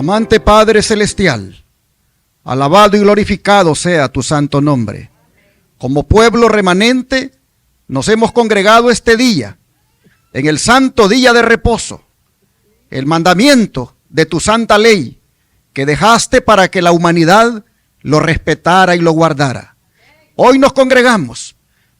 Amante Padre Celestial, alabado y glorificado sea tu santo nombre. Como pueblo remanente, nos hemos congregado este día, en el santo día de reposo, el mandamiento de tu santa ley, que dejaste para que la humanidad lo respetara y lo guardara. Hoy nos congregamos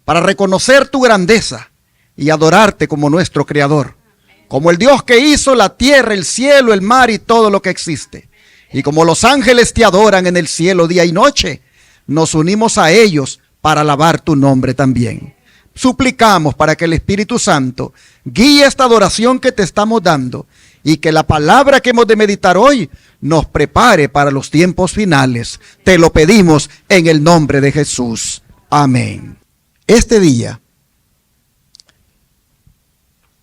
para reconocer tu grandeza y adorarte como nuestro Creador, como el Dios que hizo la tierra, el cielo, el mar y todo lo que existe. Y como los ángeles te adoran en el cielo día y noche, nos unimos a ellos para alabar tu nombre también. Suplicamos para que el Espíritu Santo guíe esta adoración que te estamos dando y que la palabra que hemos de meditar hoy nos prepare para los tiempos finales. Te lo pedimos en el nombre de Jesús. Amén. Este día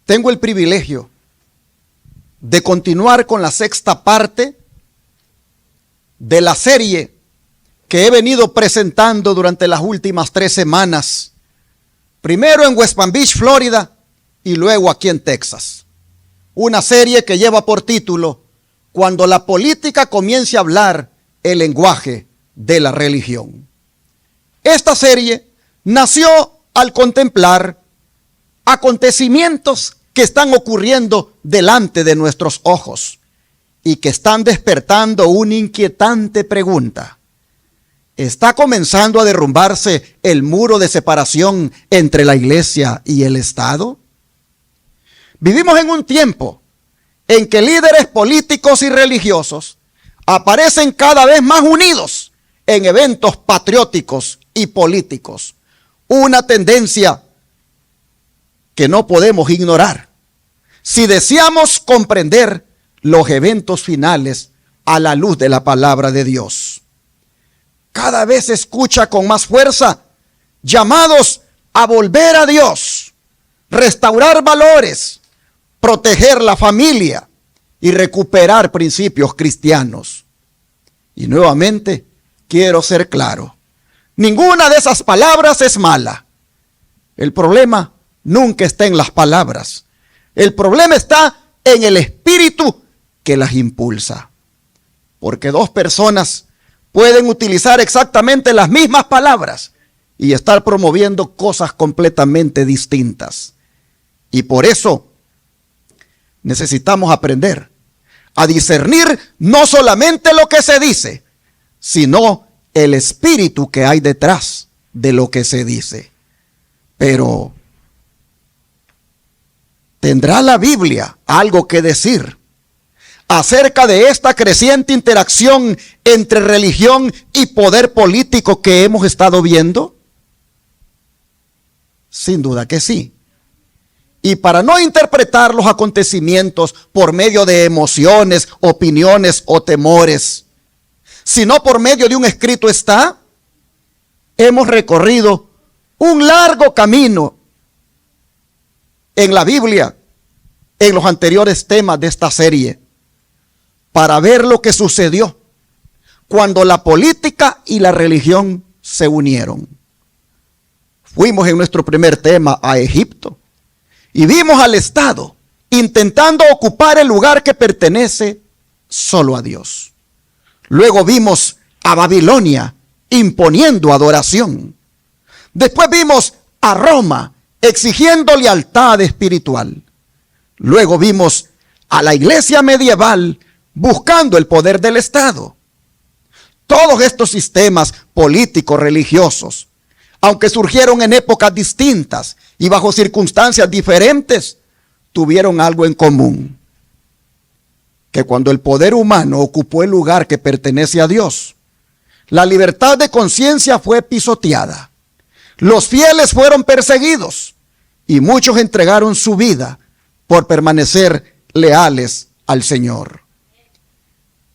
tengo el privilegio de continuar con la sexta parte de la serie que he venido presentando durante las últimas 3 semanas. Primero en West Palm Beach, Florida, y luego aquí en Texas. Una serie que lleva por título Cuando la política comience a hablar el lenguaje de la religión. Esta serie nació al contemplar acontecimientos que están ocurriendo delante de nuestros ojos y que están despertando una inquietante pregunta. ¿Está comenzando a derrumbarse el muro de separación entre la iglesia y el Estado? Vivimos en un tiempo en que líderes políticos y religiosos aparecen cada vez más unidos en eventos patrióticos y políticos. Una tendencia que no podemos ignorar si deseamos comprender los eventos finales a la luz de la palabra de Dios. Cada vez se escucha con más fuerza llamados a volver a Dios, restaurar valores, proteger la familia y recuperar principios cristianos. Y nuevamente quiero ser claro, ninguna de esas palabras es mala. El problema nunca está en las palabras. El problema está en el espíritu que las impulsa. Porque 2 personas pueden utilizar exactamente las mismas palabras y estar promoviendo cosas completamente distintas. Y por eso necesitamos aprender a discernir no solamente lo que se dice, sino el espíritu que hay detrás de lo que se dice. Pero ¿tendrá la Biblia algo que decir acerca de esta creciente interacción entre religión y poder político que hemos estado viendo? Sin duda que sí. Y para no interpretar los acontecimientos por medio de emociones, opiniones o temores, sino por medio de un escrito está, hemos recorrido un largo camino en la Biblia, en los anteriores temas de esta serie, para ver lo que sucedió cuando la política y la religión se unieron. Fuimos en nuestro primer tema a Egipto y vimos al Estado intentando ocupar el lugar que pertenece solo a Dios. Luego vimos a Babilonia imponiendo adoración. Después vimos a Roma exigiendo lealtad espiritual. Luego vimos a la iglesia medieval buscando el poder del Estado. Todos estos sistemas políticos religiosos, aunque surgieron en épocas distintas y bajo circunstancias diferentes, tuvieron algo en común: que cuando el poder humano ocupó el lugar que pertenece a Dios, la libertad de conciencia fue pisoteada, los fieles fueron perseguidos y muchos entregaron su vida por permanecer leales al Señor.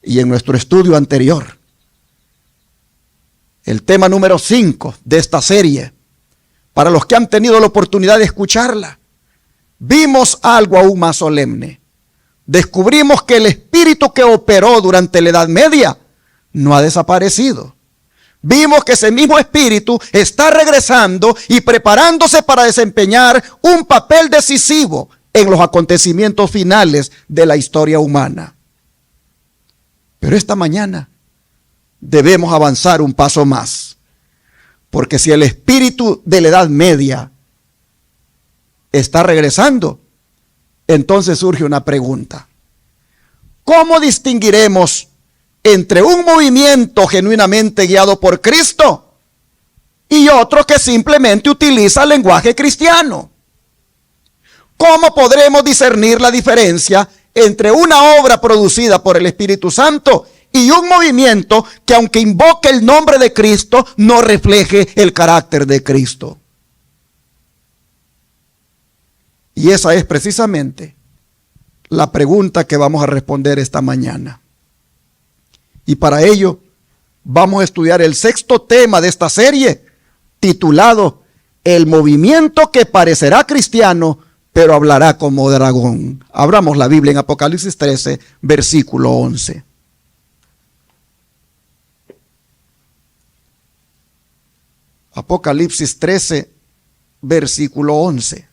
Y en nuestro estudio anterior, el tema número 5 de esta serie, para los que han tenido la oportunidad de escucharla, vimos algo aún más solemne. Descubrimos que el espíritu que operó durante la Edad Media no ha desaparecido. Vimos que ese mismo espíritu está regresando y preparándose para desempeñar un papel decisivo en los acontecimientos finales de la historia humana. Pero esta mañana debemos avanzar un paso más. Porque si el espíritu de la Edad Media está regresando, entonces surge una pregunta. ¿Cómo distinguiremos entre un movimiento genuinamente guiado por Cristo y otro que simplemente utiliza el lenguaje cristiano? ¿Cómo podremos discernir la diferencia entre una obra producida por el Espíritu Santo y un movimiento que, aunque invoque el nombre de Cristo, no refleje el carácter de Cristo? Y esa es precisamente la pregunta que vamos a responder esta mañana. Y para ello vamos a estudiar el sexto tema de esta serie, titulado El movimiento que parecerá cristiano, pero hablará como dragón. Abramos la Biblia en Apocalipsis 13, versículo 11. Apocalipsis 13, versículo 11.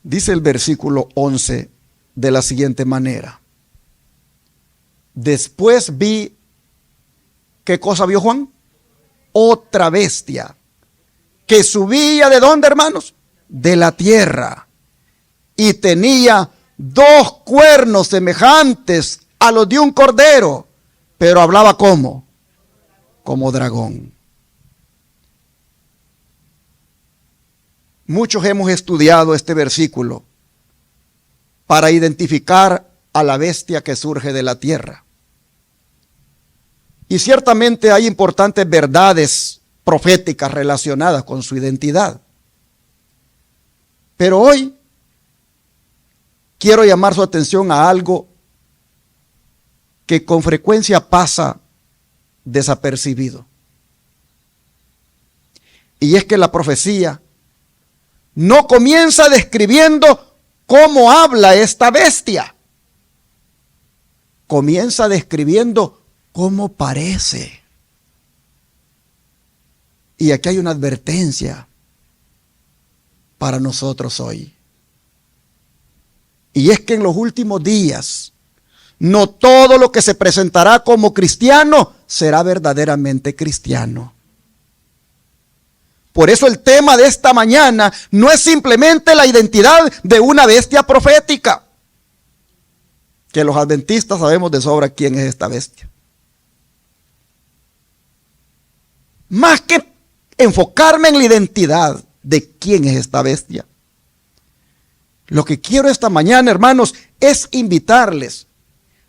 Dice el versículo 11 de la siguiente manera. Después vi, ¿qué cosa vio Juan? Otra bestia, que subía ¿de dónde, hermanos? De la tierra, y tenía 2 cuernos semejantes a los de un cordero, pero hablaba ¿cómo? Como dragón. Muchos hemos estudiado este versículo para identificar a la bestia que surge de la tierra. Y ciertamente hay importantes verdades proféticas relacionadas con su identidad. Pero hoy quiero llamar su atención a algo que con frecuencia pasa desapercibido. Y es que la profecía no comienza describiendo cómo habla esta bestia. Comienza describiendo cómo parece. Y aquí hay una advertencia para nosotros hoy. Y es que en los últimos días, no todo lo que se presentará como cristiano será verdaderamente cristiano. Por eso el tema de esta mañana no es simplemente la identidad de una bestia profética, que los adventistas sabemos de sobra quién es esta bestia. Más que enfocarme en la identidad de quién es esta bestia, lo que quiero esta mañana, hermanos, es invitarles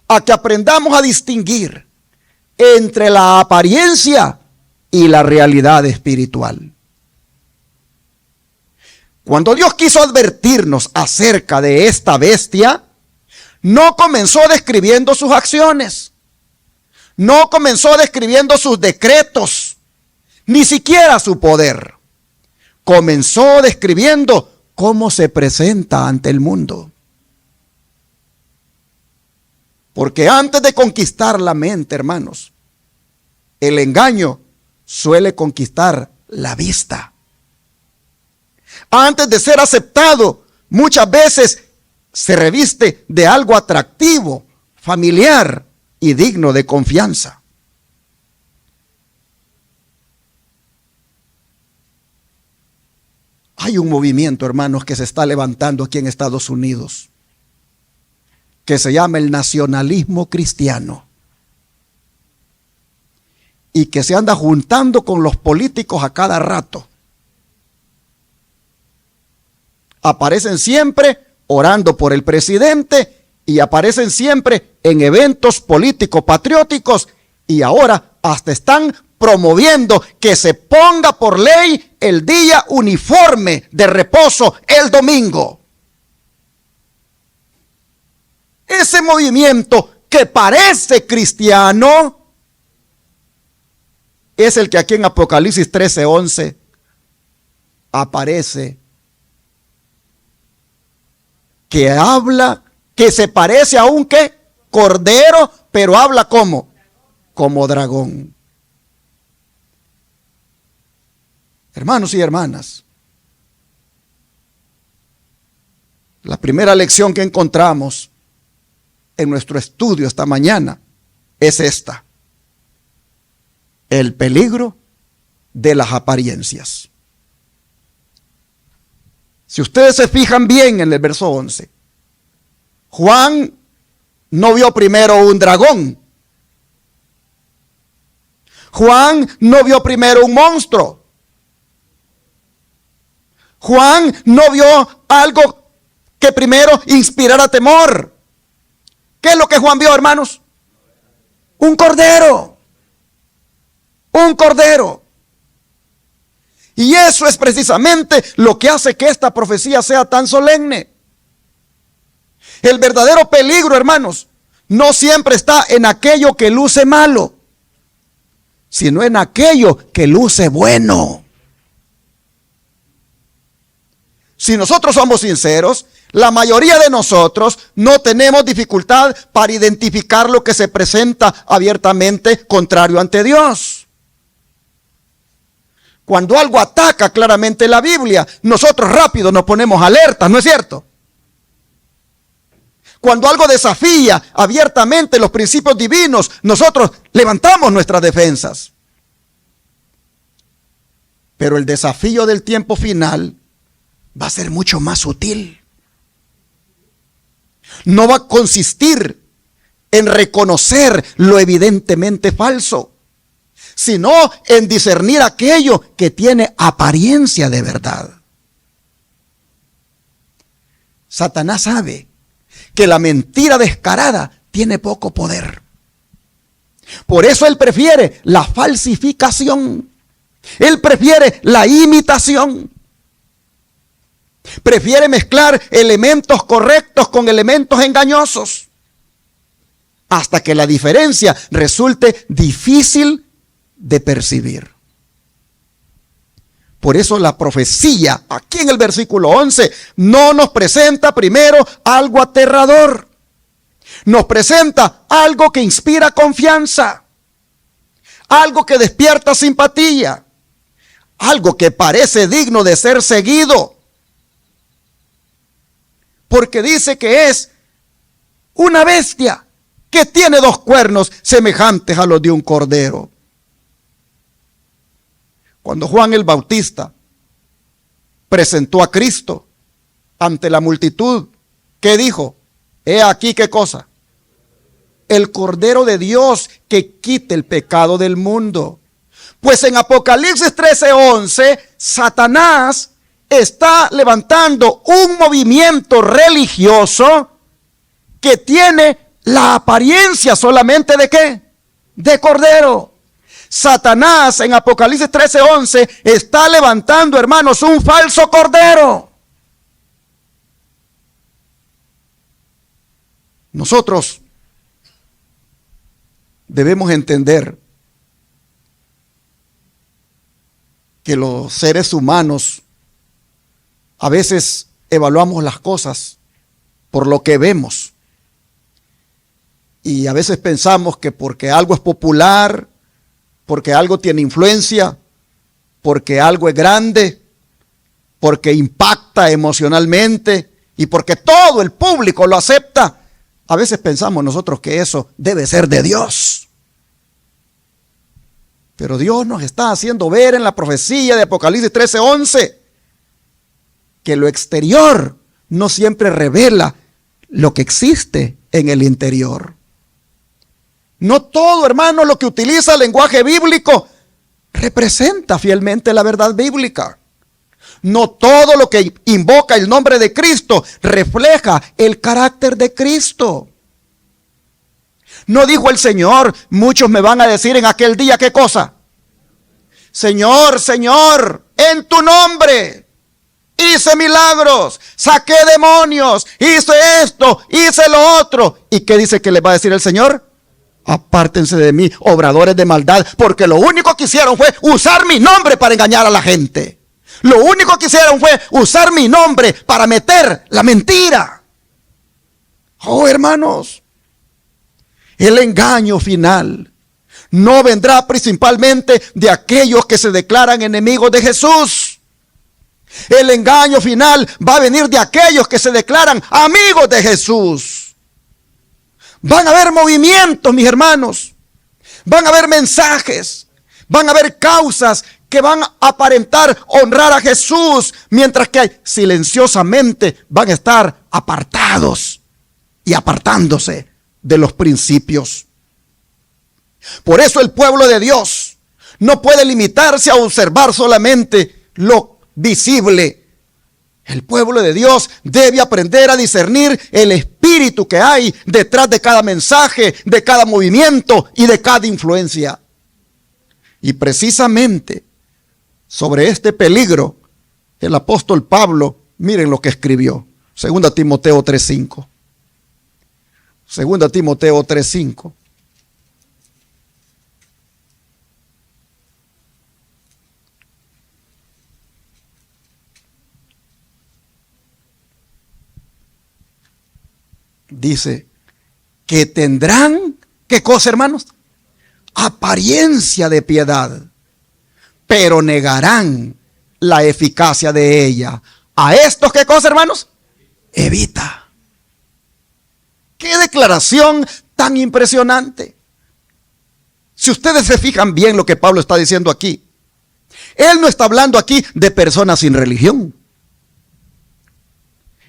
a que aprendamos a distinguir entre la apariencia y la realidad espiritual. Cuando Dios quiso advertirnos acerca de esta bestia, no comenzó describiendo sus acciones, no comenzó describiendo sus decretos, ni siquiera su poder. Comenzó describiendo cómo se presenta ante el mundo. Porque antes de conquistar la mente, hermanos, el engaño suele conquistar la vista. Antes de ser aceptado, muchas veces se reviste de algo atractivo, familiar y digno de confianza. Hay un movimiento, hermanos, que se está levantando aquí en Estados Unidos, que se llama el nacionalismo cristiano, y que se anda juntando con los políticos a cada rato. Aparecen siempre orando por el presidente y aparecen siempre en eventos políticos patrióticos, y ahora hasta están promoviendo que se ponga por ley el día uniforme de reposo el domingo. Ese movimiento que parece cristiano es el que aquí en Apocalipsis 13:11 aparece, que habla, que se parece a un ¿qué? Cordero, pero habla como dragón. Hermanos y hermanas, la primera lección que encontramos en nuestro estudio esta mañana es esta: el peligro de las apariencias. Si ustedes se fijan bien en el verso 11, Juan no vio primero un dragón. Juan no vio primero un monstruo. Juan no vio algo que primero inspirara temor. ¿Qué es lo que Juan vio, hermanos? Un cordero. Un cordero. Y eso es precisamente lo que hace que esta profecía sea tan solemne. El verdadero peligro, hermanos, no siempre está en aquello que luce malo, sino en aquello que luce bueno. Si nosotros somos sinceros, la mayoría de nosotros no tenemos dificultad para identificar lo que se presenta abiertamente contrario ante Dios. Cuando algo ataca claramente la Biblia, nosotros rápido nos ponemos alertas, ¿no es cierto? Cuando algo desafía abiertamente los principios divinos, nosotros levantamos nuestras defensas. Pero el desafío del tiempo final va a ser mucho más sutil. No va a consistir en reconocer lo evidentemente falso, sino en discernir aquello que tiene apariencia de verdad. Satanás sabe que la mentira descarada tiene poco poder. Por eso él prefiere la falsificación. Él prefiere la imitación. Prefiere mezclar elementos correctos con elementos engañosos, hasta que la diferencia resulte difícil de percibir. Por eso la profecía, aquí en el versículo 11, no nos presenta primero algo aterrador. Nos presenta algo que inspira confianza, algo que despierta simpatía, algo que parece digno de ser seguido. Porque dice que es una bestia que tiene 2 cuernos semejantes a los de un cordero. Cuando Juan el Bautista presentó a Cristo ante la multitud, ¿qué dijo? He aquí qué cosa. El Cordero de Dios que quite el pecado del mundo. Pues en Apocalipsis 13:11, Satanás está levantando un movimiento religioso que tiene la apariencia solamente ¿de qué? De cordero. Satanás en Apocalipsis 13:11 está levantando, hermanos, un falso cordero. Nosotros debemos entender que los seres humanos a veces evaluamos las cosas por lo que vemos. Y a veces pensamos que porque algo es popular, porque algo tiene influencia, porque algo es grande, porque impacta emocionalmente y porque todo el público lo acepta, a veces pensamos nosotros que eso debe ser de Dios. Pero Dios nos está haciendo ver en la profecía de Apocalipsis 13:11 que lo exterior no siempre revela lo que existe en el interior. No todo, hermano, lo que utiliza el lenguaje bíblico representa fielmente la verdad bíblica. No todo lo que invoca el nombre de Cristo refleja el carácter de Cristo. ¿No dijo el Señor? Muchos me van a decir en aquel día, ¿qué cosa? Señor, Señor, en tu nombre hice milagros, saqué demonios, hice esto, hice lo otro. ¿Y qué dice que le va a decir el Señor? Apártense de mí, obradores de maldad, porque lo único que hicieron fue usar mi nombre para engañar a la gente. Lo único que hicieron fue usar mi nombre para meter la mentira. Oh, hermanos, el engaño final no vendrá principalmente de aquellos que se declaran enemigos de Jesús. El engaño final va a venir de aquellos que se declaran amigos de Jesús. Van a haber movimientos, mis hermanos. Van a haber mensajes. Van a haber causas que van a aparentar honrar a Jesús, mientras que silenciosamente van a estar apartados y apartándose de los principios. Por eso el pueblo de Dios no puede limitarse a observar solamente lo visible. El pueblo de Dios debe aprender a discernir el espíritu que hay detrás de cada mensaje, de cada movimiento y de cada influencia. Y precisamente sobre este peligro, el apóstol Pablo, miren lo que escribió. 2 Timoteo 3:5. 2 Timoteo 3:5. Dice que tendrán, ¿qué cosa, hermanos? Apariencia de piedad, pero negarán la eficacia de ella. ¿A estos qué cosa, hermanos? Evita. ¡Qué declaración tan impresionante! Si ustedes se fijan bien lo que Pablo está diciendo aquí, él no está hablando aquí de personas sin religión.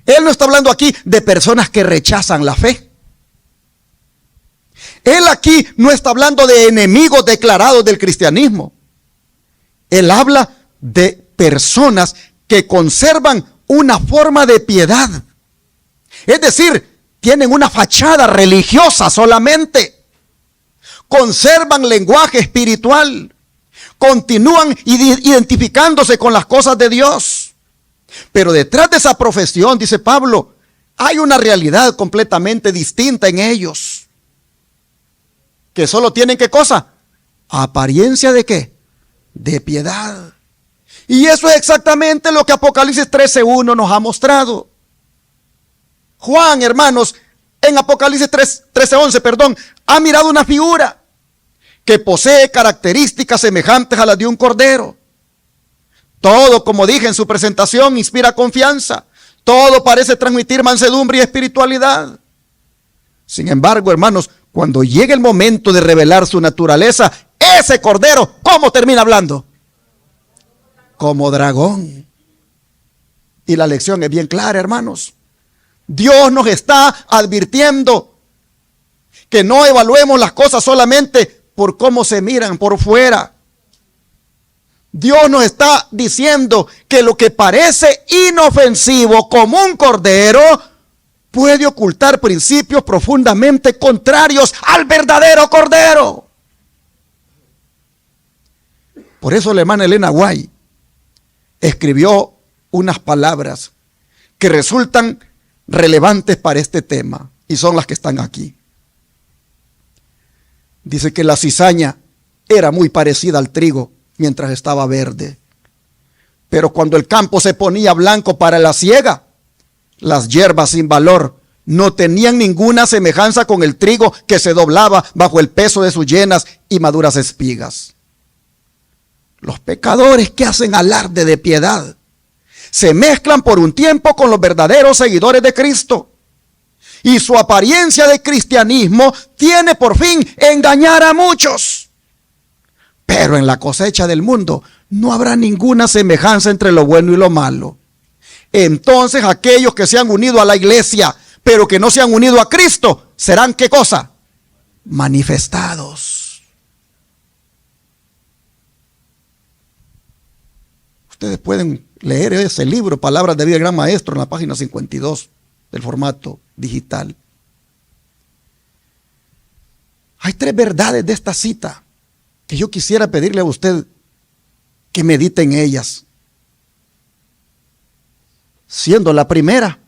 Él no está hablando aquí de personas que rechazan la fe. Él aquí no está hablando de enemigos declarados del cristianismo. Él habla de personas que conservan una forma de piedad. Es decir, tienen una fachada religiosa solamente. Conservan lenguaje espiritual. Continúan identificándose con las cosas de Dios. Pero detrás de esa profesión, dice Pablo, hay una realidad completamente distinta en ellos. Que solo tienen ¿qué cosa? Apariencia de ¿qué? De piedad. Y eso es exactamente lo que Apocalipsis 13:1 nos ha mostrado. Juan, hermanos, en Apocalipsis 13:11, ha mirado una figura que posee características semejantes a las de un cordero. Todo, como dije en su presentación, inspira confianza. Todo parece transmitir mansedumbre y espiritualidad. Sin embargo, hermanos, cuando llega el momento de revelar su naturaleza, ese cordero, ¿cómo termina hablando? Como dragón. Y la lección es bien clara, hermanos. Dios nos está advirtiendo que no evaluemos las cosas solamente por cómo se miran por fuera. Dios nos está diciendo que lo que parece inofensivo como un cordero puede ocultar principios profundamente contrarios al verdadero cordero. Por eso la hermana Elena White escribió unas palabras que resultan relevantes para este tema y son las que están aquí. Dice que la cizaña era muy parecida al trigo mientras estaba verde. Pero cuando el campo se ponía blanco para la siega, las hierbas sin valor no tenían ninguna semejanza con el trigo que se doblaba bajo el peso de sus llenas y maduras espigas. Los pecadores que hacen alarde de piedad se mezclan por un tiempo con los verdaderos seguidores de Cristo. Y su apariencia de cristianismo tiene por fin engañar a muchos. Pero en la cosecha del mundo no habrá ninguna semejanza entre lo bueno y lo malo. Entonces aquellos que se han unido a la iglesia, pero que no se han unido a Cristo, serán ¿qué cosa? Manifestados. Ustedes pueden leer ese libro, Palabras de Vida del Gran Maestro, en la página 52 del formato digital. Hay 3 verdades de esta cita que yo quisiera pedirle a usted que medite en ellas. Siendo la primera,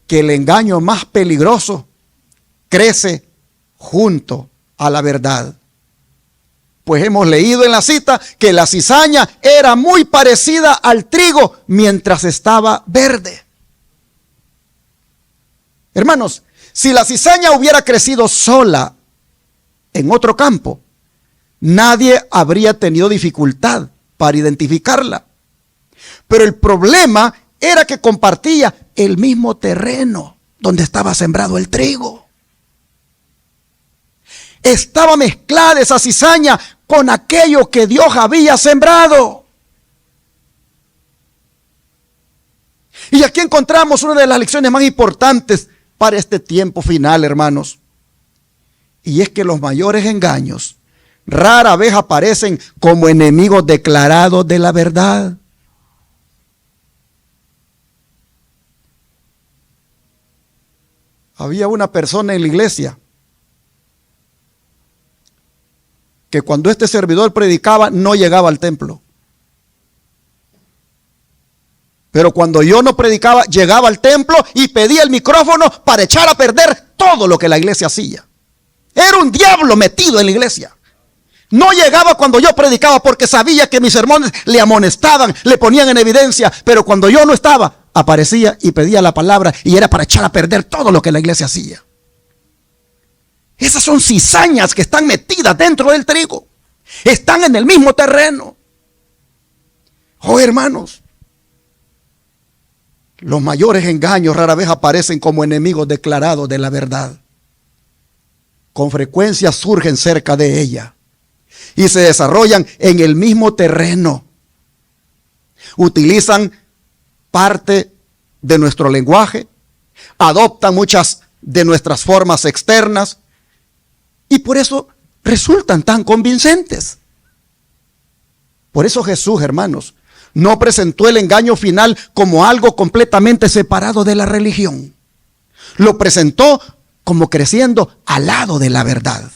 que el engaño más peligroso crece junto a la verdad. Pues hemos leído en la cita que la cizaña era muy parecida al trigo mientras estaba verde. Hermanos, si la cizaña hubiera crecido sola, en otro campo, nadie habría tenido dificultad para identificarla. Pero el problema era que compartía el mismo terreno donde estaba sembrado el trigo. Estaba mezclada esa cizaña con aquello que Dios había sembrado. Y aquí encontramos una de las lecciones más importantes para este tiempo final, hermanos. Y es que los mayores engaños rara vez aparecen como enemigos declarados de la verdad. Había una persona en la iglesia que cuando este servidor predicaba no llegaba al templo. Pero cuando yo no predicaba, llegaba al templo y pedía el micrófono para echar a perder todo lo que la iglesia hacía. Era un diablo metido en la iglesia. No llegaba cuando yo predicaba porque sabía que mis sermones le amonestaban, le ponían en evidencia. Pero cuando yo no estaba, aparecía y pedía la palabra y era para echar a perder todo lo que la iglesia hacía. Esas son cizañas que están metidas dentro del trigo. Están en el mismo terreno. Oh, hermanos, los mayores engaños rara vez aparecen como enemigos declarados de la verdad. Con frecuencia surgen cerca de ella y se desarrollan en el mismo terreno. Utilizan parte de nuestro lenguaje, adoptan muchas de nuestras formas externas y por eso resultan tan convincentes. Por eso Jesús, hermanos, no presentó el engaño final como algo completamente separado de la religión. Lo presentó como creciendo al lado de la verdad.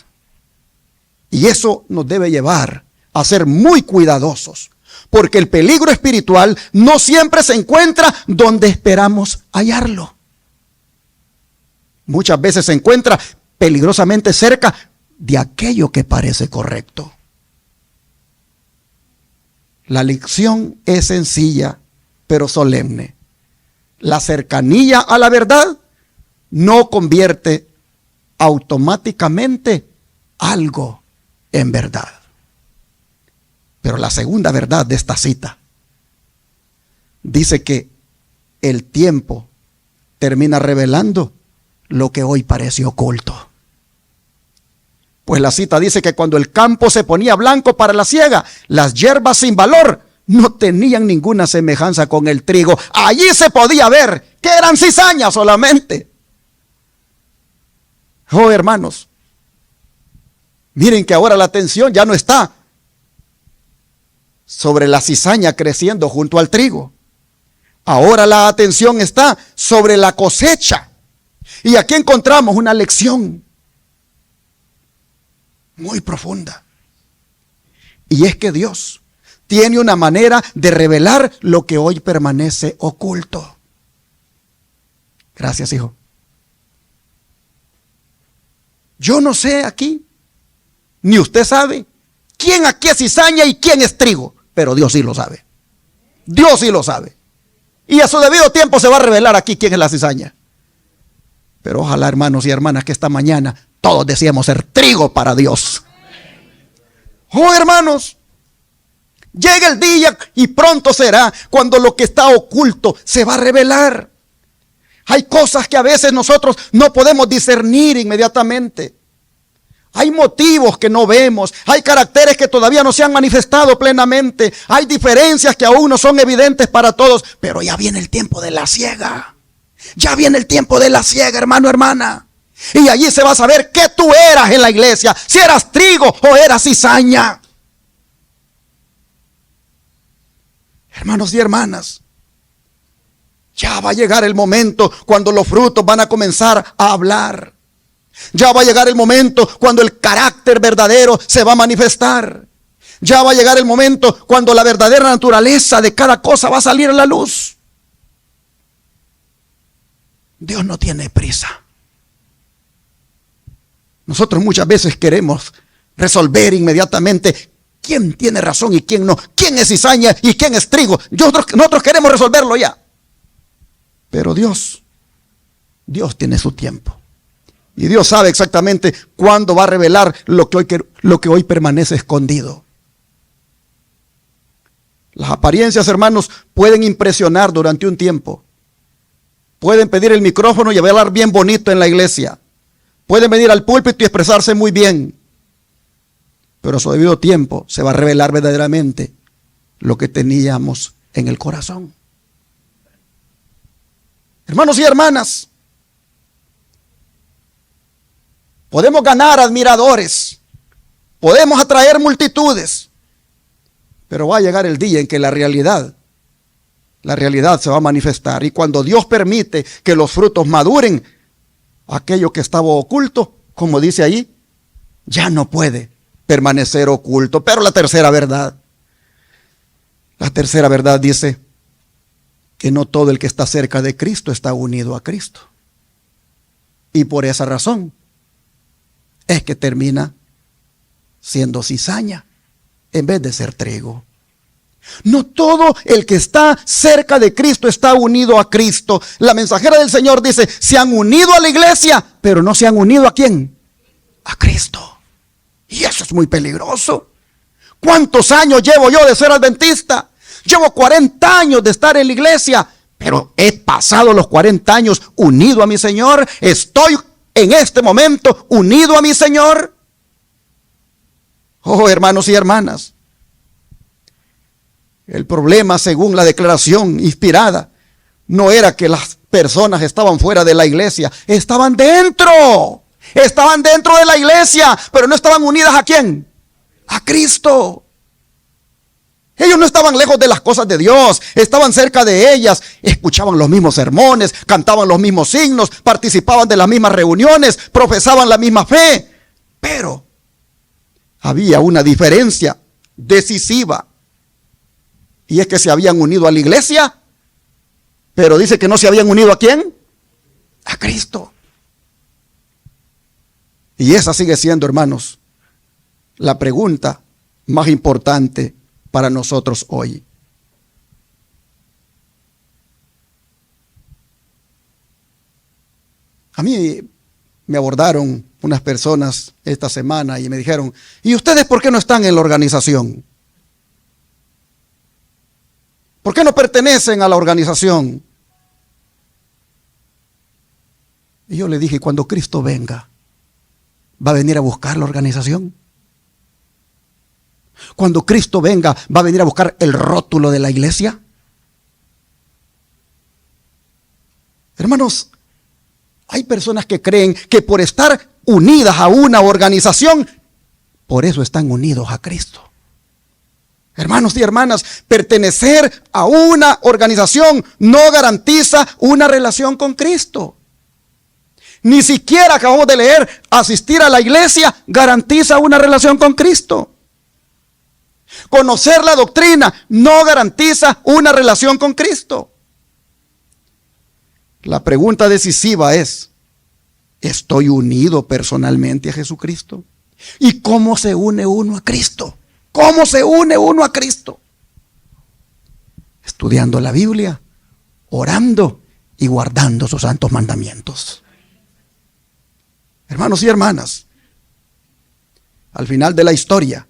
Y eso nos debe llevar a ser muy cuidadosos, porque el peligro espiritual no siempre se encuentra donde esperamos hallarlo. Muchas veces se encuentra peligrosamente cerca de aquello que parece correcto. La lección es sencilla, pero solemne. La cercanía a la verdad no convierte automáticamente algo en verdad. Pero la segunda verdad de esta cita dice que el tiempo termina revelando lo que hoy parece oculto. Pues la cita dice que cuando el campo se ponía blanco para la siega, las hierbas sin valor no tenían ninguna semejanza con el trigo. Allí se podía ver que eran cizañas solamente. Oh, hermanos, miren que ahora la atención ya no está sobre la cizaña creciendo junto al trigo. Ahora la atención está sobre la cosecha. Y aquí encontramos una lección muy profunda. Y es que Dios tiene una manera de revelar lo que hoy permanece oculto. Gracias, hijo. Yo no sé aquí, ni usted sabe, quién aquí es cizaña y quién es trigo. Pero Dios sí lo sabe. Dios sí lo sabe. Y a su debido tiempo se va a revelar aquí quién es la cizaña. Pero ojalá, hermanos y hermanas, que esta mañana todos deseamos ser trigo para Dios. Oh, hermanos, llega el día y pronto será cuando lo que está oculto se va a revelar. Hay cosas que a veces nosotros no podemos discernir inmediatamente. Hay motivos que no vemos, hay caracteres que todavía no se han manifestado plenamente, hay diferencias que aún no son evidentes para todos, pero ya viene el tiempo de la siega. Ya viene el tiempo de la siega, hermano, hermana. Y allí se va a saber qué tú eras en la iglesia, si eras trigo o eras cizaña. Hermanos y hermanas, ya va a llegar el momento cuando los frutos van a comenzar a hablar. Ya va a llegar el momento cuando el carácter verdadero se va a manifestar. Ya va a llegar el momento cuando la verdadera naturaleza de cada cosa va a salir a la luz. Dios no tiene prisa. Nosotros muchas veces queremos resolver inmediatamente quién tiene razón y quién no, quién es cizaña y quién es trigo. Nosotros queremos resolverlo ya. Pero Dios tiene su tiempo. Y Dios sabe exactamente cuándo va a revelar lo que hoy permanece escondido. Las apariencias, hermanos, pueden impresionar durante un tiempo. Pueden pedir el micrófono y hablar bien bonito en la iglesia. Pueden venir al púlpito y expresarse muy bien. Pero a su debido tiempo se va a revelar verdaderamente lo que teníamos en el corazón. Hermanos y hermanas, podemos ganar admiradores, podemos atraer multitudes, pero va a llegar el día en que la realidad se va a manifestar. Y cuando Dios permite que los frutos maduren, aquello que estaba oculto, como dice ahí, ya no puede permanecer oculto. Pero la tercera verdad dice que no todo el que está cerca de Cristo está unido a Cristo. Y por esa razón es que termina siendo cizaña en vez de ser trigo. No todo el que está cerca de Cristo está unido a Cristo. La mensajera del Señor dice, se han unido a la iglesia, pero no se han unido ¿a quién? A Cristo. Y eso es muy peligroso. ¿Cuántos años llevo yo de ser adventista? Llevo 40 años de estar en la iglesia, pero he pasado los 40 años unido a mi Señor. Estoy en este momento unido a mi Señor. Oh, hermanos y hermanas, el problema, según la declaración inspirada, no era que las personas estaban fuera de la iglesia, estaban dentro de la iglesia, pero no estaban unidas ¿a quién? A Cristo. Ellos no estaban lejos de las cosas de Dios, estaban cerca de ellas, escuchaban los mismos sermones, cantaban los mismos signos, participaban de las mismas reuniones, profesaban la misma fe, pero había una diferencia decisiva. Y es que se habían unido a la iglesia, pero dice que no se habían unido ¿a quién? A Cristo. Y esa sigue siendo, hermanos, la pregunta más importante para nosotros hoy. A mí me abordaron unas personas esta semana y me dijeron, ¿y ustedes por qué no están en la organización? ¿Por qué no pertenecen a la organización? Y yo le dije, cuando Cristo venga, ¿va a venir a buscar la organización? Cuando Cristo venga, ¿va a venir a buscar el rótulo de la iglesia? Hermanos, hay personas que creen que por estar unidas a una organización, por eso están unidos a Cristo. Hermanos y hermanas, pertenecer a una organización no garantiza una relación con Cristo. Ni siquiera, acabamos de leer, asistir a la iglesia garantiza una relación con Cristo. Conocer la doctrina no garantiza una relación con Cristo. La pregunta decisiva es, ¿estoy unido personalmente a Jesucristo? ¿Y cómo se une uno a Cristo? ¿Cómo se une uno a Cristo? Estudiando la Biblia, orando y guardando sus santos mandamientos. Hermanos y hermanas, al final de la historia,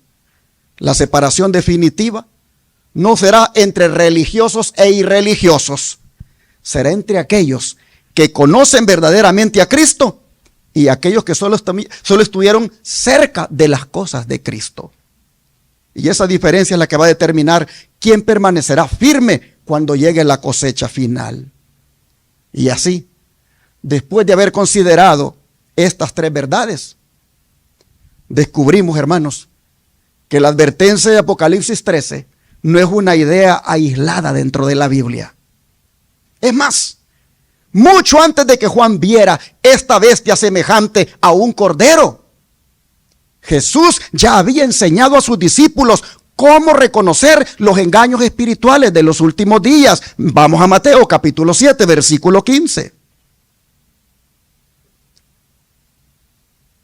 la separación definitiva no será entre religiosos e irreligiosos, será entre aquellos que conocen verdaderamente a Cristo y aquellos que solo estuvieron cerca de las cosas de Cristo. Y esa diferencia es la que va a determinar quién permanecerá firme cuando llegue la cosecha final. Y así, después de haber considerado estas tres verdades, descubrimos, hermanos, que la advertencia de Apocalipsis 13 no es una idea aislada dentro de la Biblia. Es más, mucho antes de que Juan viera esta bestia semejante a un cordero, Jesús ya había enseñado a sus discípulos cómo reconocer los engaños espirituales de los últimos días. Vamos a Mateo capítulo 7, versículo 15.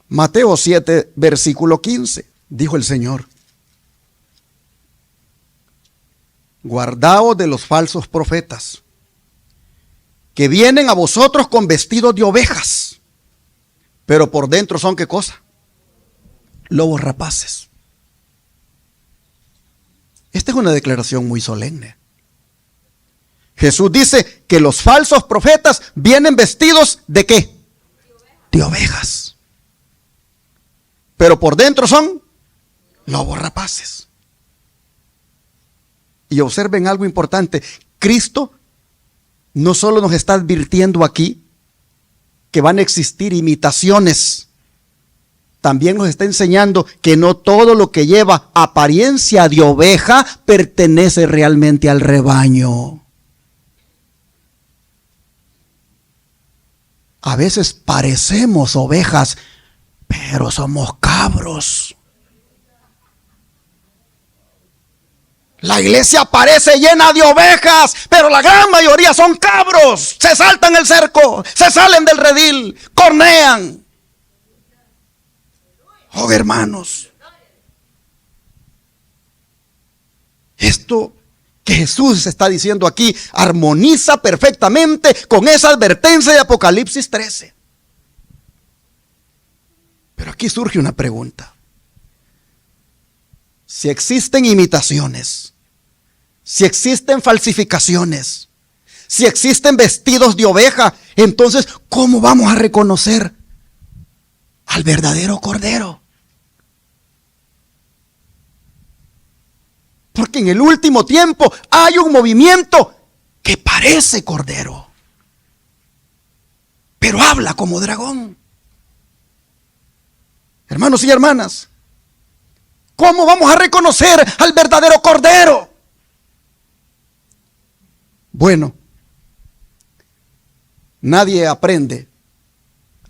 Mateo 7, versículo 15. Dijo el Señor: guardaos de los falsos profetas, que vienen a vosotros con vestidos de ovejas, Pero por dentro son ¿qué cosa? Lobos rapaces. Esta es una declaración muy solemne. Jesús dice que los falsos profetas vienen vestidos ¿de qué? De ovejas. Pero por dentro son lobos rapaces. Y observen algo importante. Cristo no solo nos está advirtiendo aquí que van a existir imitaciones, también nos está enseñando que no todo lo que lleva apariencia de oveja pertenece realmente al rebaño. A veces parecemos ovejas, pero somos cabros. La iglesia parece llena de ovejas, pero la gran mayoría son cabros. Se saltan el cerco, se salen del redil, cornean. Oh, hermanos, esto que Jesús está diciendo aquí armoniza perfectamente con esa advertencia de Apocalipsis 13. Pero aquí surge una pregunta. Si existen imitaciones, si existen falsificaciones, si existen vestidos de oveja, entonces, ¿cómo vamos a reconocer al verdadero Cordero? Porque en el último tiempo hay un movimiento que parece Cordero, pero habla como dragón. Hermanos y hermanas, ¿cómo vamos a reconocer al verdadero Cordero? Bueno, nadie aprende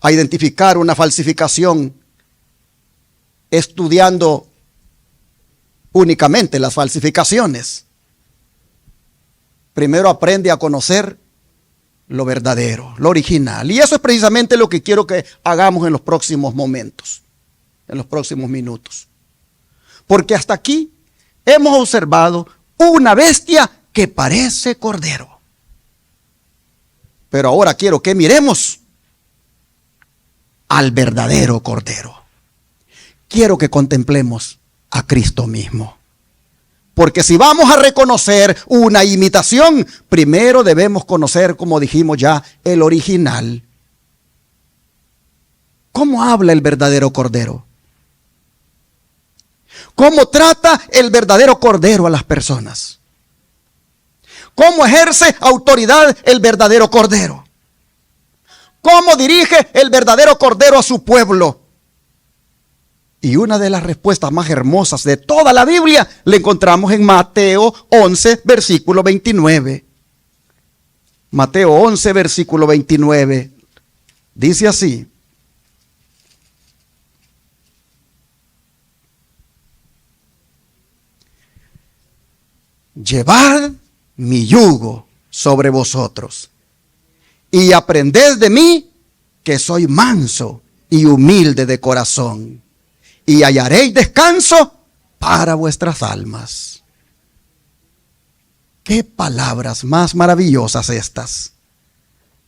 a identificar una falsificación estudiando únicamente las falsificaciones. Primero aprende a conocer lo verdadero, lo original. Y eso es precisamente lo que quiero que hagamos en los próximos momentos, en los próximos minutos. Porque hasta aquí hemos observado una bestia que parece cordero. Pero ahora quiero que miremos al verdadero Cordero. Quiero que contemplemos a Cristo mismo. Porque si vamos a reconocer una imitación, primero debemos conocer, como dijimos ya, el original. ¿Cómo habla el verdadero Cordero? ¿Cómo trata el verdadero Cordero a las personas? ¿Cómo ejerce autoridad el verdadero Cordero? ¿Cómo dirige el verdadero Cordero a su pueblo? Y una de las respuestas más hermosas de toda la Biblia la encontramos en Mateo 11, versículo 29. Mateo 11, versículo 29. Dice así: llevad mi yugo sobre vosotros y aprended de mí, que soy manso y humilde de corazón, y hallaréis descanso para vuestras almas. Qué palabras más maravillosas estas.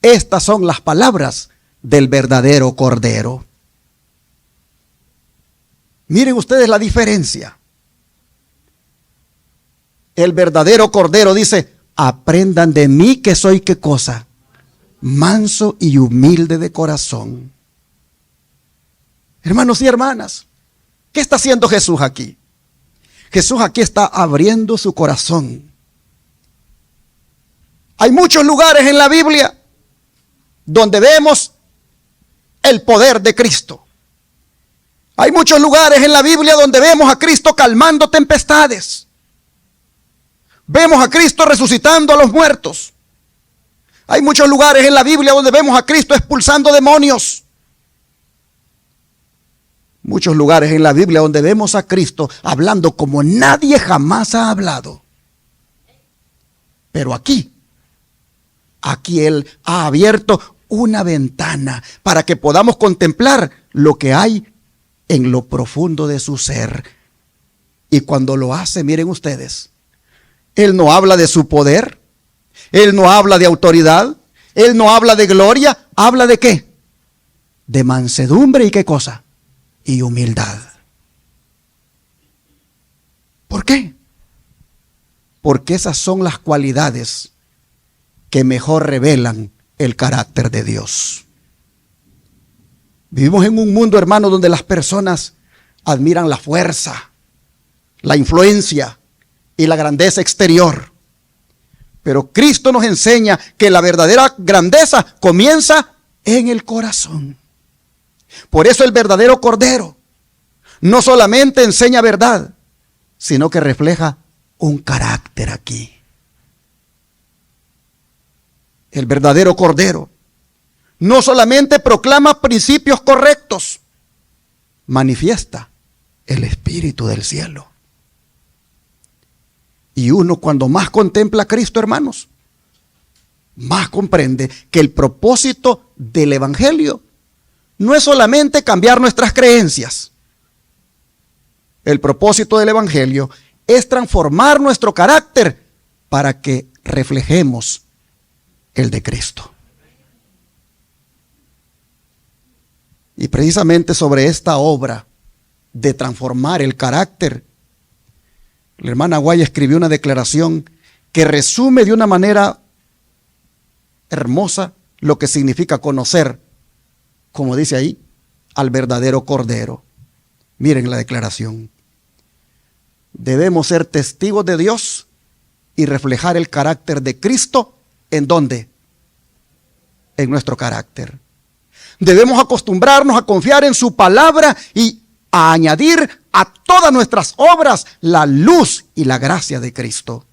Estas son las palabras del verdadero Cordero. Miren ustedes la diferencia. El verdadero Cordero dice: aprendan de mí, que soy ¿qué cosa? Manso y humilde de corazón. Hermanos y hermanas, ¿qué está haciendo Jesús aquí? Jesús aquí está abriendo su corazón. Hay muchos lugares en la Biblia donde vemos el poder de Cristo. Hay muchos lugares en la Biblia donde vemos a Cristo calmando tempestades. Vemos a Cristo resucitando a los muertos. Hay muchos lugares en la Biblia donde vemos a Cristo expulsando demonios. Muchos lugares en la Biblia donde vemos a Cristo hablando como nadie jamás ha hablado. Pero aquí Él ha abierto una ventana para que podamos contemplar lo que hay en lo profundo de su ser. Y cuando lo hace, miren ustedes, Él no habla de su poder, Él no habla de autoridad, Él no habla de gloria, habla de ¿qué? de mansedumbre y ¿qué cosa? Y humildad. ¿Por qué? Porque esas son las cualidades que mejor revelan el carácter de Dios. Vivimos en un mundo, hermano, donde las personas admiran la fuerza, la influencia y la grandeza exterior. Pero Cristo nos enseña que la verdadera grandeza comienza en el corazón. Por eso el verdadero Cordero no solamente enseña verdad, sino que refleja un carácter aquí. El verdadero Cordero no solamente proclama principios correctos, manifiesta el Espíritu del cielo. Y uno cuando más contempla a Cristo, hermanos, más comprende que el propósito del Evangelio no es solamente cambiar nuestras creencias. El propósito del Evangelio es transformar nuestro carácter para que reflejemos el de Cristo. Y precisamente sobre esta obra de transformar el carácter, la hermana Guay escribió una declaración que resume de una manera hermosa lo que significa conocer, como dice ahí, al verdadero Cordero. Miren la declaración. Debemos ser testigos de Dios y reflejar el carácter de Cristo. ¿En dónde? En nuestro carácter. Debemos acostumbrarnos a confiar en su palabra y a añadir a todas nuestras obras la luz y la gracia de Cristo.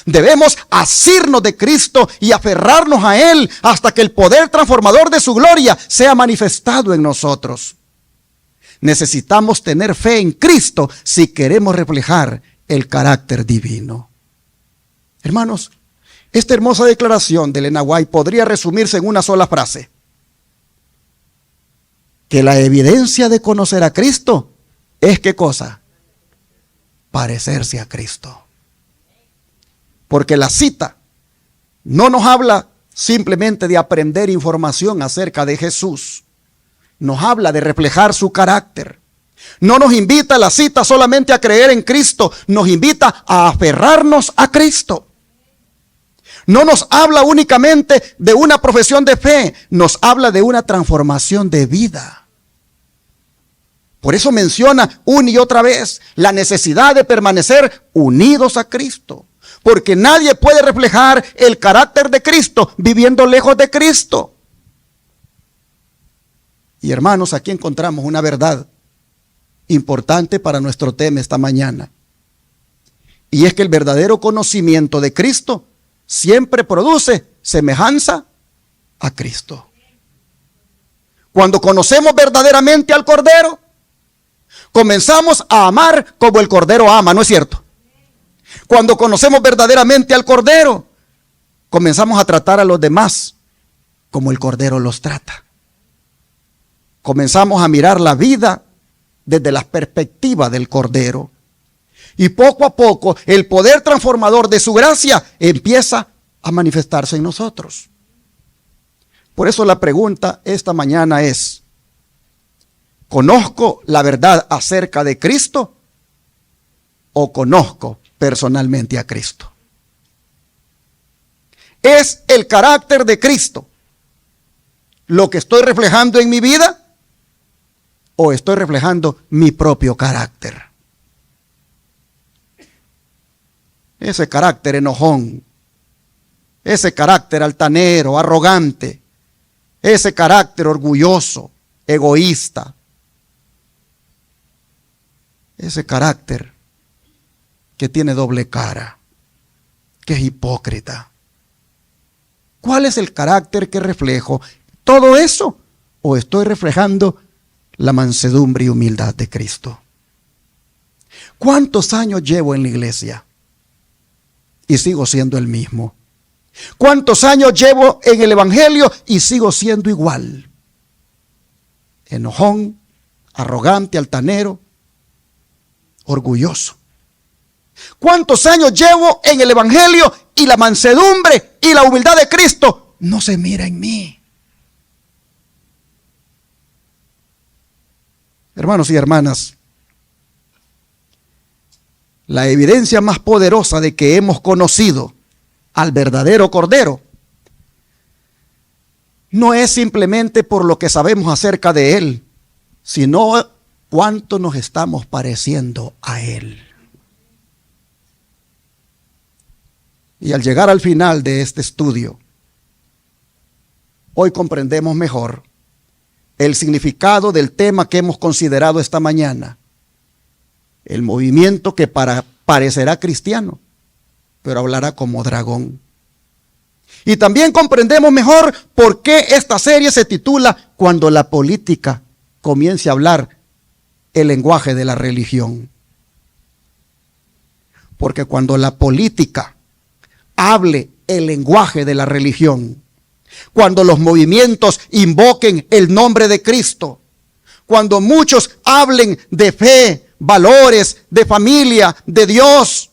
Debemos asirnos de Cristo y aferrarnos a Él hasta que el poder transformador de su gloria sea manifestado en nosotros. Necesitamos tener fe en Cristo si queremos reflejar el carácter divino. Hermanos, esta hermosa declaración de Elena White podría resumirse en una sola frase: que la evidencia de conocer a Cristo es ¿qué cosa? Parecerse a Cristo. Porque la cita no nos habla simplemente de aprender información acerca de Jesús. Nos habla de reflejar su carácter. No nos invita la cita solamente a creer en Cristo, nos invita a aferrarnos a Cristo. No nos habla únicamente de una profesión de fe, nos habla de una transformación de vida. Por eso menciona una y otra vez la necesidad de permanecer unidos a Cristo. Porque nadie puede reflejar el carácter de Cristo viviendo lejos de Cristo. Y hermanos, aquí encontramos una verdad importante para nuestro tema esta mañana. Y es que el verdadero conocimiento de Cristo siempre produce semejanza a Cristo. Cuando conocemos verdaderamente al Cordero, comenzamos a amar como el Cordero ama, ¿no es cierto? Cuando conocemos verdaderamente al Cordero, comenzamos a tratar a los demás como el Cordero los trata. Comenzamos a mirar la vida desde la perspectiva del Cordero. Y poco a poco el poder transformador de su gracia empieza a manifestarse en nosotros. Por eso la pregunta esta mañana es: ¿conozco la verdad acerca de Cristo o conozco personalmente a Cristo? ¿Es el carácter de Cristo lo que estoy reflejando en mi vida o estoy reflejando mi propio carácter? Ese carácter enojón, ese carácter altanero, arrogante, ese carácter orgulloso, egoísta, ese carácter que tiene doble cara, que es hipócrita. ¿Cuál es el carácter que reflejo? ¿Todo eso? ¿O estoy reflejando la mansedumbre y humildad de Cristo? ¿Cuántos años llevo en la iglesia y sigo siendo el mismo? ¿Cuántos años llevo en el Evangelio y sigo siendo igual? Enojón, arrogante, altanero, orgulloso. ¿Cuántos años llevo en el Evangelio y la mansedumbre y la humildad de Cristo no se mira en mí? Hermanos y hermanas, la evidencia más poderosa de que hemos conocido al verdadero Cordero no es simplemente por lo que sabemos acerca de Él, sino cuánto nos estamos pareciendo a Él. Y al llegar al final de este estudio, hoy comprendemos mejor el significado del tema que hemos considerado esta mañana. El movimiento que parecerá cristiano, pero hablará como dragón. Y también comprendemos mejor por qué esta serie se titula Cuando la política comience a hablar el lenguaje de la religión. Porque cuando la política hable el lenguaje de la religión, cuando los movimientos invoquen el nombre de Cristo, cuando muchos hablen de fe, valores, de familia, de Dios,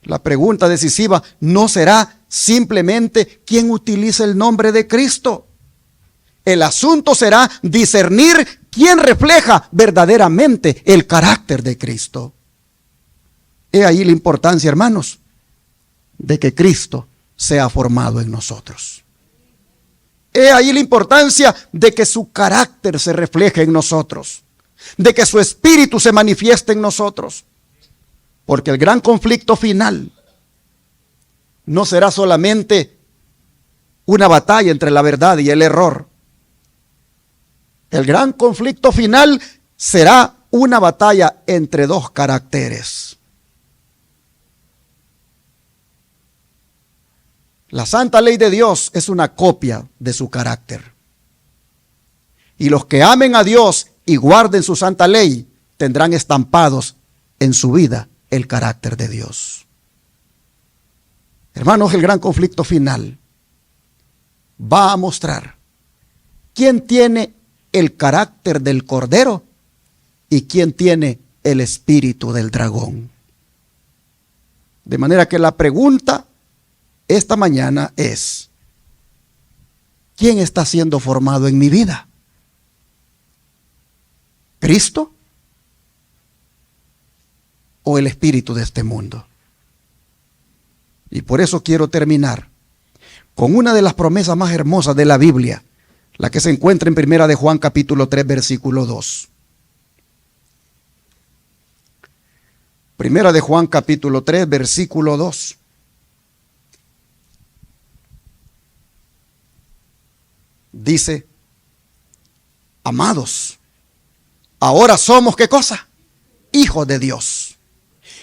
la pregunta decisiva no será simplemente quién utiliza el nombre de Cristo. El asunto será discernir quién refleja verdaderamente el carácter de Cristo. He ahí la importancia, hermanos, de que Cristo sea formado en nosotros. He ahí la importancia de que su carácter se refleje en nosotros, de que su espíritu se manifieste en nosotros. Porque el gran conflicto final no será solamente una batalla entre la verdad y el error. El gran conflicto final será una batalla entre dos caracteres. La santa ley de Dios es una copia de su carácter. Y los que amen a Dios y guarden su santa ley tendrán estampados en su vida el carácter de Dios. Hermanos, el gran conflicto final va a mostrar quién tiene el carácter del Cordero y quién tiene el espíritu del dragón. De manera que la pregunta esta mañana es: ¿quién está siendo formado en mi vida? ¿Cristo o el espíritu de este mundo? Y por eso quiero terminar con una de las promesas más hermosas de la Biblia, la que se encuentra en Primera de Juan capítulo 3 versículo 2. Primera de Juan capítulo 3 versículo 2. Dice: amados, ahora somos, ¿qué cosa? Hijos de Dios.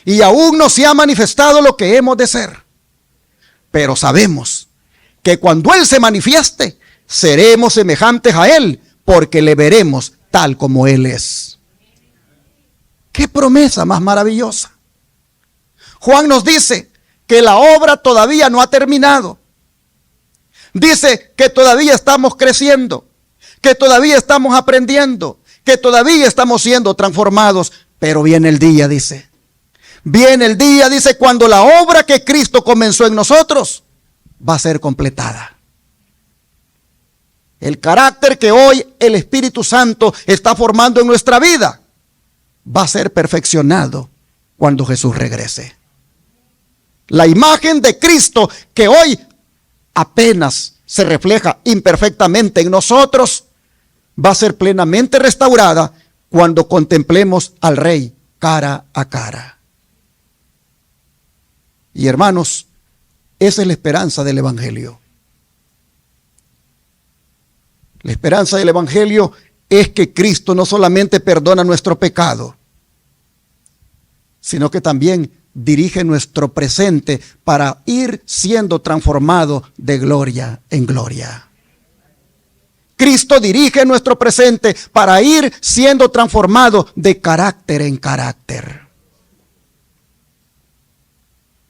Y aún no se ha manifestado lo que hemos de ser. Pero sabemos que cuando Él se manifieste, seremos semejantes a Él, porque le veremos tal como Él es. ¡Qué promesa más maravillosa! Juan nos dice que la obra todavía no ha terminado. Dice que todavía estamos creciendo, que todavía estamos aprendiendo, que todavía estamos siendo transformados. Pero viene el día, dice. Viene el día, dice, cuando la obra que Cristo comenzó en nosotros va a ser completada. El carácter que hoy el Espíritu Santo está formando en nuestra vida va a ser perfeccionado cuando Jesús regrese. La imagen de Cristo que hoy apenas se refleja imperfectamente en nosotros va a ser plenamente restaurada cuando contemplemos al Rey cara a cara. Y hermanos, esa es la esperanza del Evangelio. La esperanza del Evangelio es que Cristo no solamente perdona nuestro pecado, sino que también dirige nuestro presente para ir siendo transformado de gloria en gloria. Cristo dirige nuestro presente para ir siendo transformado de carácter en carácter.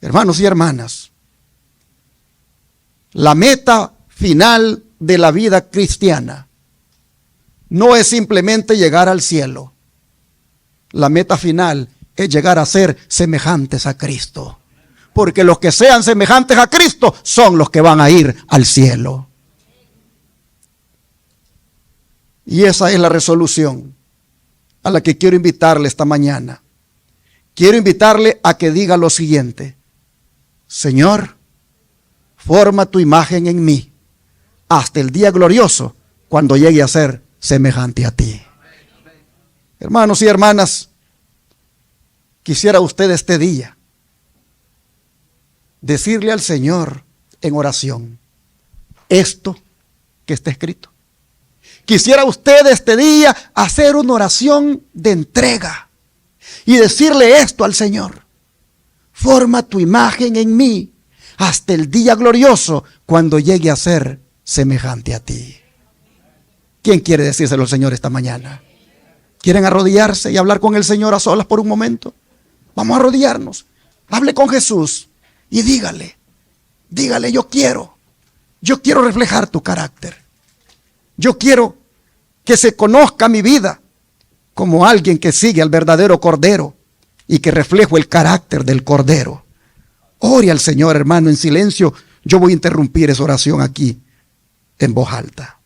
Hermanos y hermanas, la meta final de la vida cristiana no es simplemente llegar al cielo. La meta final es llegar a ser semejantes a Cristo. Porque los que sean semejantes a Cristo son los que van a ir al cielo. Y esa es la resolución a la que quiero invitarle esta mañana. Quiero invitarle a que diga lo siguiente: Señor, forma tu imagen en mí hasta el día glorioso cuando llegue a ser semejante a ti. Hermanos y hermanas, quisiera usted este día decirle al Señor en oración esto que está escrito. Quisiera usted este día hacer una oración de entrega y decirle esto al Señor: forma tu imagen en mí hasta el día glorioso cuando llegue a ser semejante a ti. ¿Quién quiere decírselo al Señor esta mañana? ¿Quieren arrodillarse y hablar con el Señor a solas por un momento? Vamos a arrodillarnos. Hable con Jesús y dígale, yo quiero reflejar tu carácter. Yo quiero que se conozca mi vida como alguien que sigue al verdadero Cordero y que reflejo el carácter del Cordero. Ore al Señor, hermano, en silencio. Yo voy a interrumpir esa oración aquí en voz alta.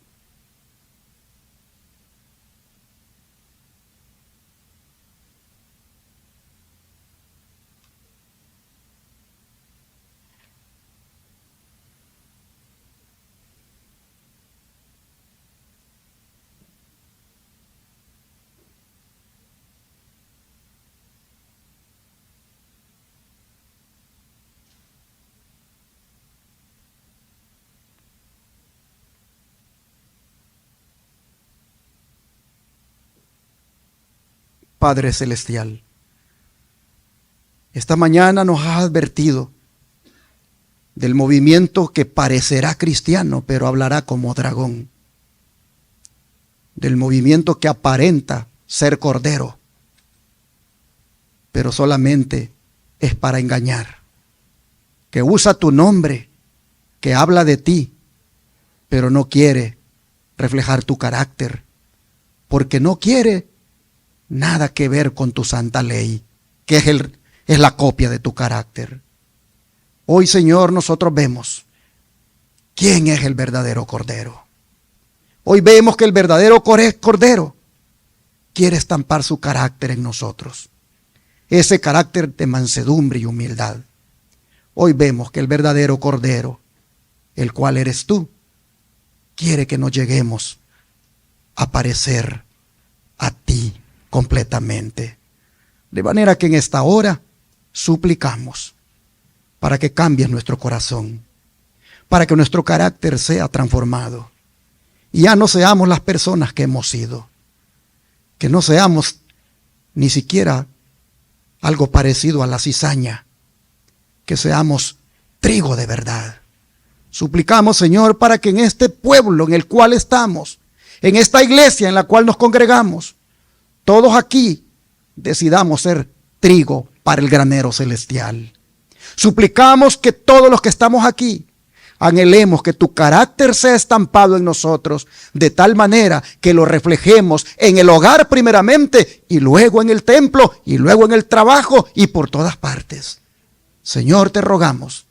Padre Celestial, esta mañana nos has advertido del movimiento que parecerá cristiano, pero hablará como dragón. Del movimiento que aparenta ser cordero, pero solamente es para engañar. Que usa tu nombre, que habla de ti, pero no quiere reflejar tu carácter, porque no quiere nada que ver con tu santa ley, que es la copia de tu carácter. Hoy, Señor, nosotros vemos quién es el verdadero Cordero. Hoy vemos que el verdadero Cordero quiere estampar su carácter en nosotros. Ese carácter de mansedumbre y humildad. Hoy vemos que el verdadero Cordero, el cual eres tú, quiere que nos lleguemos a parecer a ti completamente. De manera que en esta hora suplicamos para que cambies nuestro corazón, para que nuestro carácter sea transformado y ya no seamos las personas que hemos sido, que no seamos ni siquiera algo parecido a la cizaña, que seamos trigo de verdad. Suplicamos, Señor, para que en este pueblo en el cual estamos, en esta iglesia en la cual nos congregamos, todos aquí decidamos ser trigo para el granero celestial. Suplicamos que todos los que estamos aquí anhelemos que tu carácter sea estampado en nosotros, de tal manera que lo reflejemos en el hogar primeramente, y luego en el templo, y luego en el trabajo, y por todas partes. Señor, te rogamos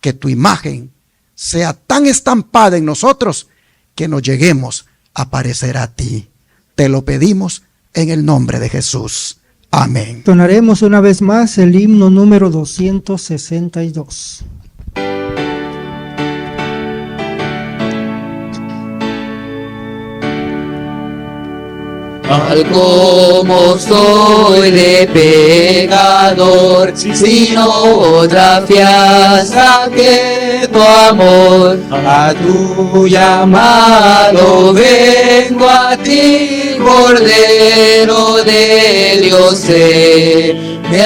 que tu imagen sea tan estampada en nosotros que nos lleguemos a parecer a ti. Te lo pedimos en el nombre de Jesús. Amén. Tonaremos una vez más el himno número 262. Tal como soy de pecador, sin otra fianza que tu amor, a tu llamado vengo a ti, Cordero de Dios, heme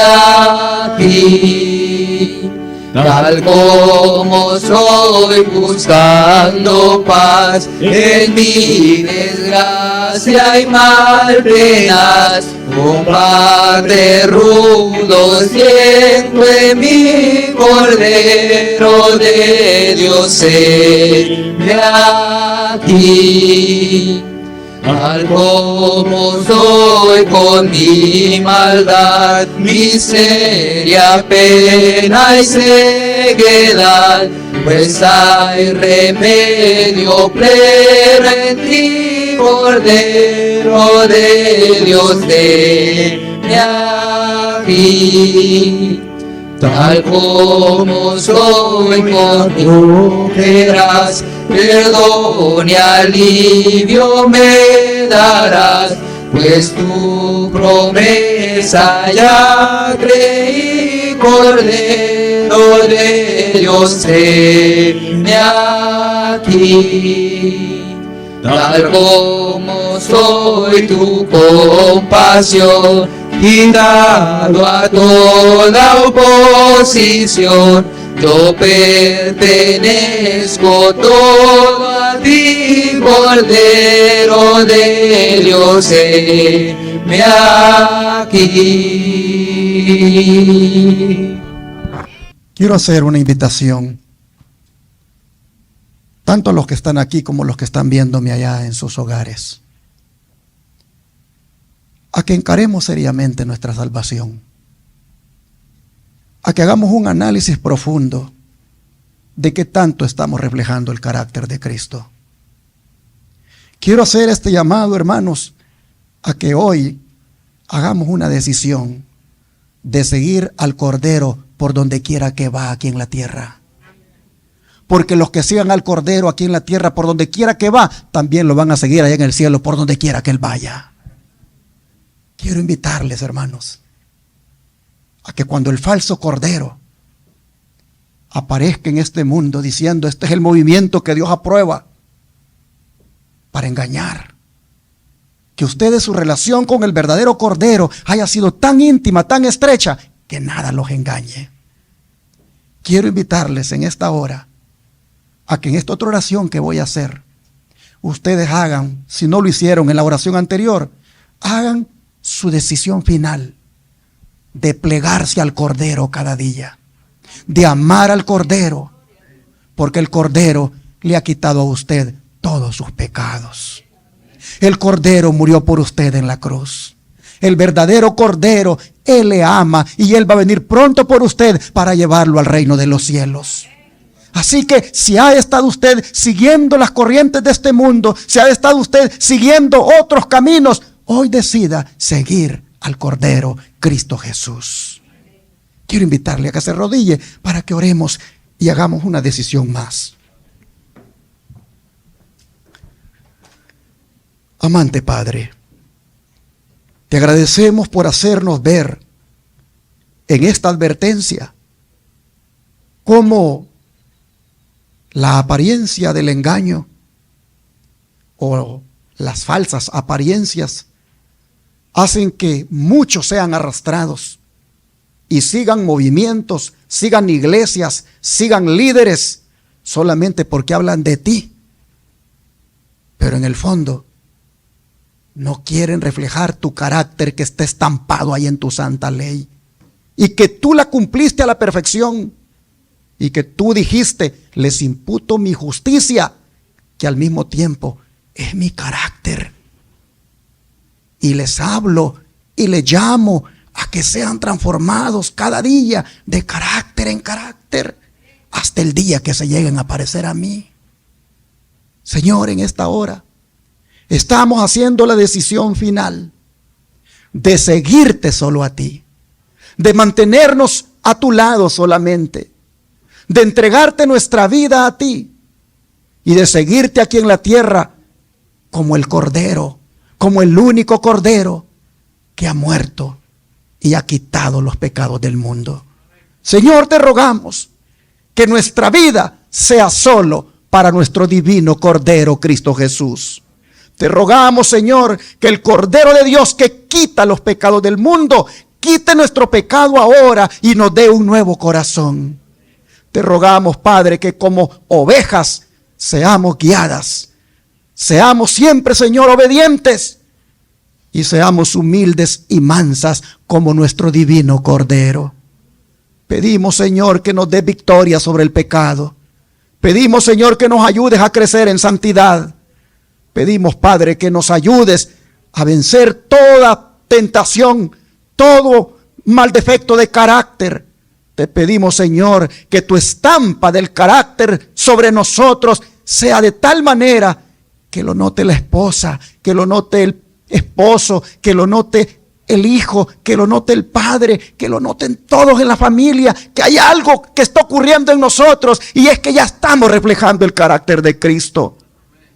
aquí. Tal como soy, buscando paz en mi desgracia y mal penas, combate rudo siento en mi, Cordero de Dios, heme aquí. tal como soy con mi maldad, miseria, pena y ceguedad, pues hay remedio pleno en ti, Cordero de Dios, ven aquí. Tal como soy, conocerás, perdón y alivio me darás, pues tu promesa ya creí, Cordero de Dios, venme aquí. Tal como soy, tu compasión, quitado a toda oposición, yo pertenezco todo a ti, Cordero de Dios, venme aquí. Quiero hacer una invitación, tanto a los que están aquí como los que están viéndome allá en sus hogares, a que encaremos seriamente nuestra salvación, a que hagamos un análisis profundo de qué tanto estamos reflejando el carácter de Cristo. Quiero hacer este llamado, hermanos, a que hoy hagamos una decisión de seguir al Cordero por donde quiera que va aquí en la tierra. Porque los que sigan al Cordero aquí en la tierra por donde quiera que va, también lo van a seguir allá en el cielo por donde quiera que Él vaya. Quiero invitarles, hermanos, a que cuando el falso Cordero aparezca en este mundo diciendo: este es el movimiento que Dios aprueba para engañar, que ustedes, su relación con el verdadero Cordero haya sido tan íntima, tan estrecha, que nada los engañe. Quiero invitarles en esta hora a que en esta otra oración que voy a hacer, ustedes hagan, si no lo hicieron en la oración anterior, hagan su decisión final de plegarse al Cordero cada día, de amar al Cordero, porque el Cordero le ha quitado a usted todos sus pecados. El Cordero murió por usted en la cruz. El verdadero Cordero, Él le ama y Él va a venir pronto por usted para llevarlo al reino de los cielos. Así que si ha estado usted siguiendo las corrientes de este mundo, si ha estado usted siguiendo otros caminos, hoy decida seguir al Cordero Cristo Jesús. Quiero invitarle a que se arrodille para que oremos y hagamos una decisión más. Amante Padre, te agradecemos por hacernos ver en esta advertencia cómo la apariencia del engaño o las falsas apariencias hacen que muchos sean arrastrados y sigan movimientos, sigan iglesias, sigan líderes solamente porque hablan de ti, pero en el fondo no quieren reflejar tu carácter que está estampado ahí en tu santa ley y que tú la cumpliste a la perfección y que tú dijiste: les imputo mi justicia, que al mismo tiempo es mi carácter. Y les hablo y les llamo a que sean transformados cada día de carácter en carácter hasta el día que se lleguen a parecer a mí. Señor, en esta hora estamos haciendo la decisión final de seguirte solo a ti, de mantenernos a tu lado solamente, de entregarte nuestra vida a ti y de seguirte aquí en la tierra como el Cordero, como el único Cordero que ha muerto y ha quitado los pecados del mundo. Señor, te rogamos que nuestra vida sea solo para nuestro divino Cordero Cristo Jesús. Te rogamos, Señor, que el Cordero de Dios que quita los pecados del mundo, quite nuestro pecado ahora y nos dé un nuevo corazón. Te rogamos, Padre, que como ovejas seamos guiadas. Seamos siempre, Señor, obedientes y seamos humildes y mansas como nuestro divino Cordero. Pedimos, Señor, que nos dé victoria sobre el pecado. Pedimos, Señor, que nos ayudes a crecer en santidad. Pedimos, Padre, que nos ayudes a vencer toda tentación, todo mal defecto de carácter. Te pedimos, Señor, que tu estampa del carácter sobre nosotros sea de tal manera que lo note la esposa, que lo note el esposo, que lo note el hijo, que lo note el padre, que lo noten todos en la familia, que hay algo que está ocurriendo en nosotros y es que ya estamos reflejando el carácter de Cristo.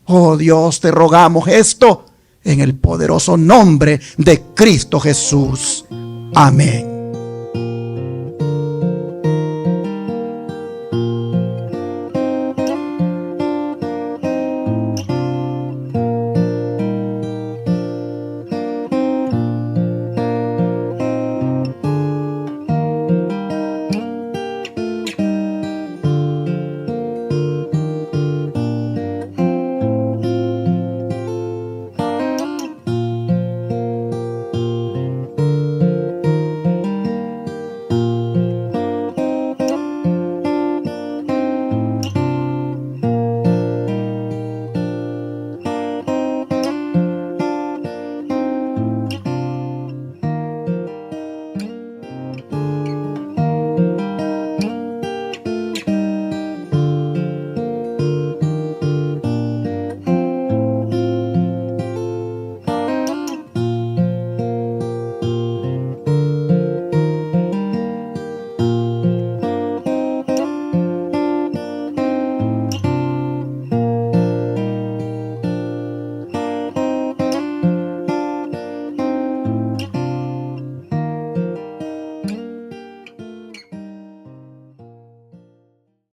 Oh Dios, te rogamos esto en el poderoso nombre de Cristo Jesús. Amén.